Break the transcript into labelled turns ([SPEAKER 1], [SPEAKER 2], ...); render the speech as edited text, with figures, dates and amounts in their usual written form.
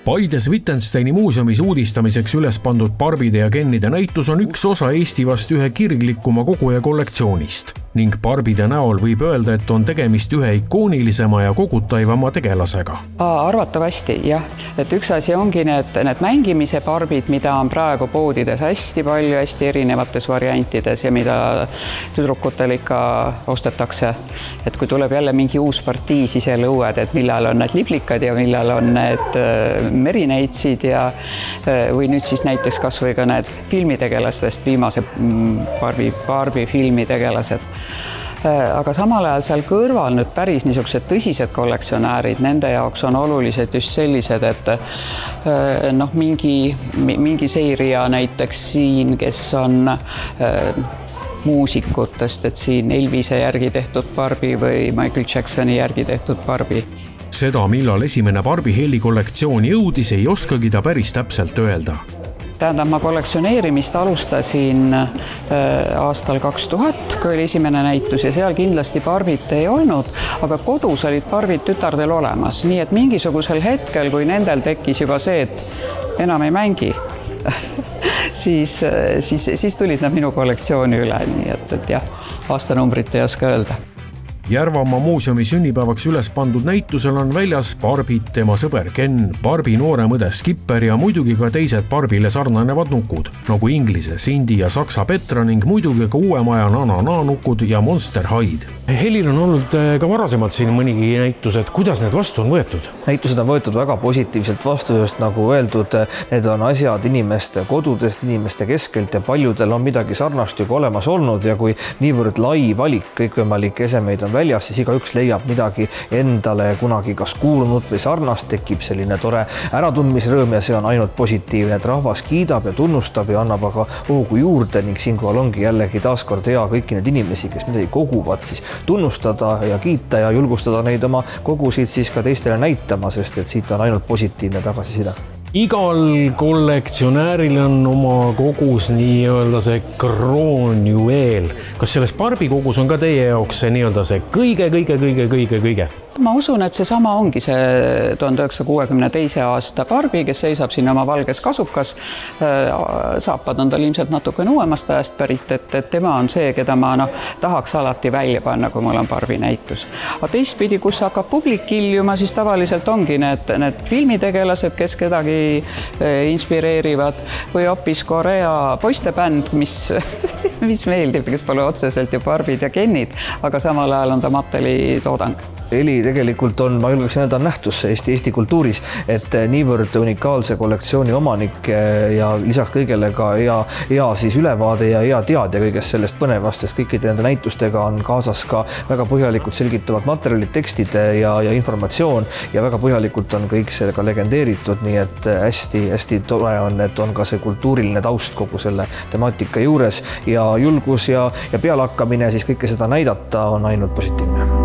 [SPEAKER 1] Paides Wittgensteini muuseumis uudistamiseks üles pandud Barbide ja Kennide näitus on üks osa Eesti vast ühe kirglikuma koguja kollektsioonist ning Barbide näol võib öelda, et on tegemist ühe ikoonilisema ja kogutaivama tegelasega.
[SPEAKER 2] Arvatavasti, jah. Et üks asi ongi need mängimise Barbid, mida on praegu poodides hästi palju, hästi erinevates variantides ja mida tüdrukutel ikka ostetakse. Et kui tuleb jälle mingi uus partii, siis jälle uued, et millal on need liblikad ja millal on need merineitsid või nüüd siis näiteks kas või ka need filmitegelastest viimase Barbie filmitegelased. Aga samal ajal seal kõrval nüüd päris niisugused tõsised kollektsionäärid, nende jaoks on olulised just sellised, et mingi seeria näiteks siin, kes on muusikutest, et siin Elvise järgi tehtud Barbie või Michael Jacksoni järgi tehtud Barbie.
[SPEAKER 1] Seda, millal esimene Barbie helikollektsioon jõudis, ei oskagi ta päris täpselt öelda.
[SPEAKER 2] Tähendab, ma kollektsioneerimist alustasin aastal 2000, kui oli esimene näitus ja seal kindlasti Barbit ei olnud, aga kodus olid Barbid tütardel olemas. Nii et mingisugusel hetkel, kui nendel tekkis juba see, et enam ei mängi, siis tulid nad minu kollektsiooni üle, nii et jah, aastanumbrit ei oska öelda.
[SPEAKER 1] Järvamaa muuseumi sünnipäevaks üles pandud näitusel on väljas Barbit, tema sõber Ken, Barbie noorem õde Skipper ja muidugi ka teised Barbile sarnanevad nukud, nagu Inglise, Cindy ja Saksa Petra ning muidugi ka uuemaja Nana nukud ja Monster Hyde. Helil on olnud ka varasemalt siin mõnigi näitus, et kuidas need vastu on võetud?
[SPEAKER 3] Näitused on võetud väga positiivselt vastu, sest nagu öeldud, need on asjad inimeste kodudest, inimeste keskelt ja paljudel on midagi sarnast juba olemas olnud ja kui niivõrd lai valik kõikvõimalikke esemeid on väljas, siis igaüks leiab midagi endale kunagi kas kuulunud või sarnast, tekib selline tore äratundmisrõõm ja see on ainult positiivne, et rahvas kiidab ja tunnustab ja annab aga hoogu juurde ning siinkohal ongi jällegi taaskord hea kõiki need inimesi, kes midagi koguvad, siis tunnustada ja kiita ja julgustada neid oma kogusid siis ka teistele näitama, sest et siit on ainult positiivne tagasiside.
[SPEAKER 1] Igal kollektsionääril on oma kogus nii-öelda see kroonjuveel. Kas selles Barbie kogus on ka teie jaoks see nii-öelda see kõige?
[SPEAKER 2] Ma usun, et see sama ongi see 1962. aasta Barbie, kes seisab siin oma valges kasukas. Saapad on tal ilmselt natuke uuemast ajast pärit, et tema on see, keda ma tahaks alati välja panna, kui mul on Barbie näitus. Aga teistpidi, kus hakkab publik iljuma, siis tavaliselt ongi need filmitegelased, kes kedagi inspireerivad või hoopis Korea poistebänd, mis meeldib, kes pole otseselt ju Barbid ja Kennid, aga samal ajal on ta Matteli toodang.
[SPEAKER 3] Heli tegelikult on, ma julgeks öelda, nähtus Eesti kultuuris, et niivõrd unikaalse kollektsiooni omanik ja lisaks kõigele ka hea siis ülevaade ja hea teadja kõigest sellest põnevastest kõikide nende näitustega on kaasas ka väga põhjalikult selgitavad materjalid, tekstid ja informatsioon ja väga põhjalikult on kõik see ka legendeeritud, nii et hästi tore on, et on ka see kultuuriline taust kogu selle temaatika juures ja julgus ja pealehakkamine siis kõike seda näidata on ainult positiivne.